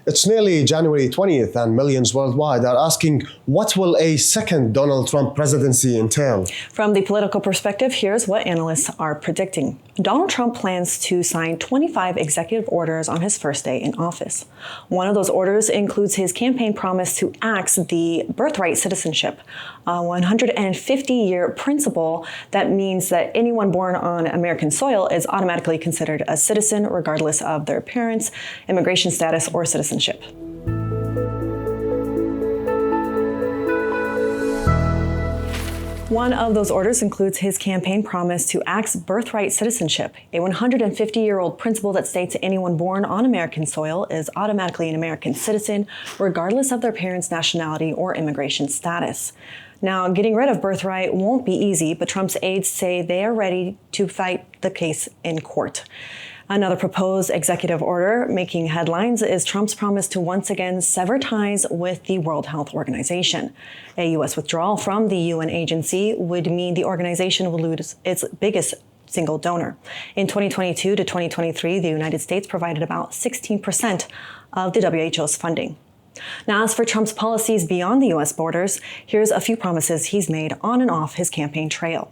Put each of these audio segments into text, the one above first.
It's nearly January 20th and millions worldwide are asking, what will a second Donald Trump presidency entail? From the political perspective, here's what analysts are predicting. Donald Trump plans to sign 25 executive orders on his first day in office. One of those orders includes his campaign promise to axe the birthright citizenship, a 150-year principle that means that anyone born on American soil is automatically considered a citizen regardless of their parents, immigration status, or citizenship. One of those orders includes his campaign promise to axe birthright citizenship, a 150-year-old principle that states anyone born on American soil is automatically an American citizen, regardless of their parents' nationality or immigration status. Now, getting rid of birthright won't be easy, but Trump's aides say they are ready to fight the case in court. Another proposed executive order making headlines is Trump's promise to once again sever ties with the World Health Organization. A U.S. withdrawal from the UN agency would mean the organization will lose its biggest single donor. In 2022 to 2023, the United States provided about 16% of the WHO's funding. Now, as for Trump's policies beyond the U.S. borders, here's a few promises he's made on and off his campaign trail.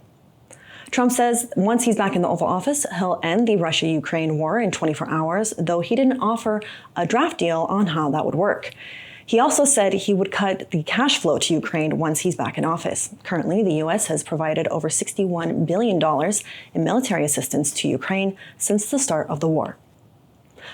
Trump says once he's back in the Oval Office, he'll end the Russia-Ukraine war in 24 hours, though he didn't offer a draft deal on how that would work. He also said he would cut the cash flow to Ukraine once he's back in office. Currently, the U.S. has provided over $61 billion in military assistance to Ukraine since the start of the war.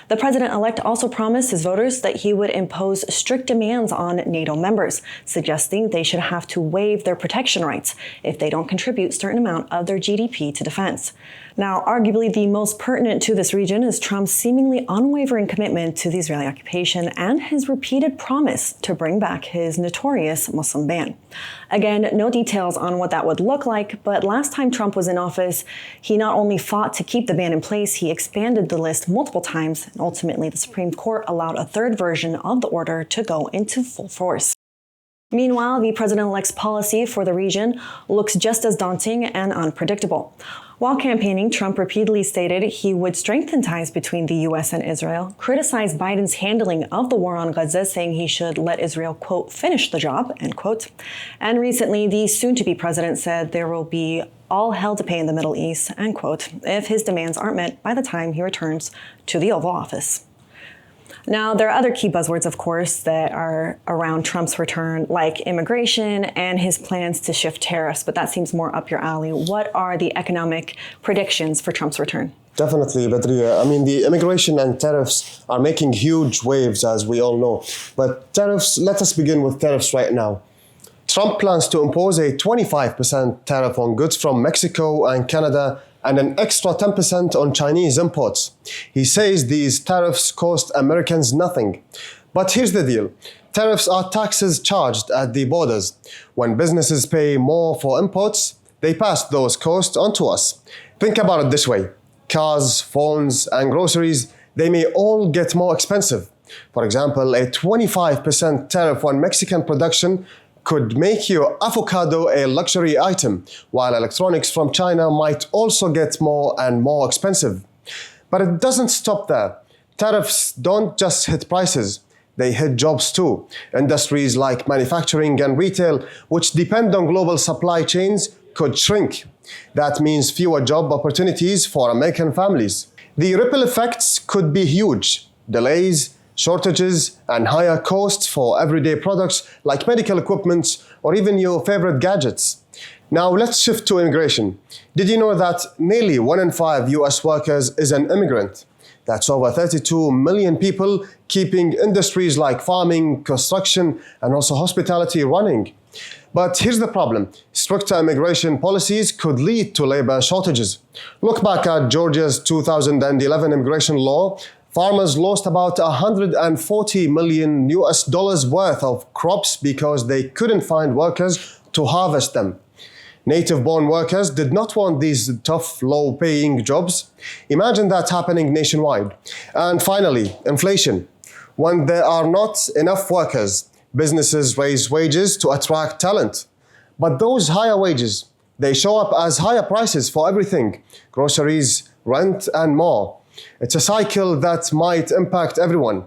The president-elect also promised his voters that he would impose strict demands on NATO members, suggesting they should have to waive their protection rights if they don't contribute a certain amount of their GDP to defense. Now, arguably the most pertinent to this region is Trump's seemingly unwavering commitment to the Israeli occupation and his repeated promise to bring back his notorious Muslim ban. Again, no details on what that would look like, but last time Trump was in office, he not only fought to keep the ban in place, he expanded the list multiple times, and ultimately the Supreme Court allowed a third version of the order to go into full force. Meanwhile, the president-elect's policy for the region looks just as daunting and unpredictable. While campaigning, Trump repeatedly stated he would strengthen ties between the U.S. and Israel, criticized Biden's handling of the war on Gaza, saying he should let Israel, quote, finish the job, end quote. And recently, the soon-to-be president said there will be all hell to pay in the Middle East, end quote, if his demands aren't met by the time he returns to the Oval Office. Now, there are other key buzzwords, of course, that are around Trump's return, like immigration and his plans to shift tariffs, but that seems more up your alley. What are the economic predictions for Trump's return? Definitely, Badriya. I mean, the immigration and tariffs are making huge waves, as we all know. But tariffs, let us begin with tariffs right now. Trump plans to impose a 25% tariff on goods from Mexico and Canada and an extra 10% on Chinese imports. He says these tariffs cost Americans nothing. But here's the deal. Tariffs are taxes charged at the borders. When businesses pay more for imports, they pass those costs on to us. Think about it this way. Cars, phones, and groceries, they may all get more expensive. For example, a 25% tariff on Mexican production could make your avocado a luxury item, while electronics from China might also get more and more expensive. But it doesn't stop there. Tariffs don't just hit prices, they hit jobs too. Industries like manufacturing and retail, which depend on global supply chains, could shrink. That means fewer job opportunities for American families. The ripple effects could be huge. Delays, shortages, and higher costs for everyday products like medical equipment or even your favorite gadgets. Now let's shift to immigration. Did you know that nearly 1 in 5 US workers is an immigrant? That's over 32 million people, keeping industries like farming, construction, and also hospitality running. But here's the problem. Stricter immigration policies could lead to labor shortages. Look back at Georgia's 2011 immigration law. Farmers lost about $140 million worth of crops because they couldn't find workers to harvest them. Native-born workers did not want these tough, low-paying jobs. Imagine that happening nationwide. And finally, inflation. When there are not enough workers, businesses raise wages to attract talent. But those higher wages, they show up as higher prices for everything: groceries, rent, and more. It's a cycle that might impact everyone.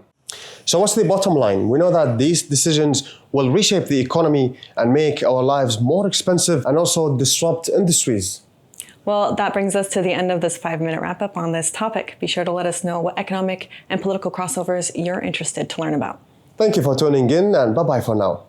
So what's the bottom line? We know that these decisions will reshape the economy and make our lives more expensive and also disrupt industries. Well, that brings us to the end of this 5-minute wrap-up on this topic. Be sure to let us know what economic and political crossovers you're interested to learn about. Thank you for tuning in, and bye-bye for now.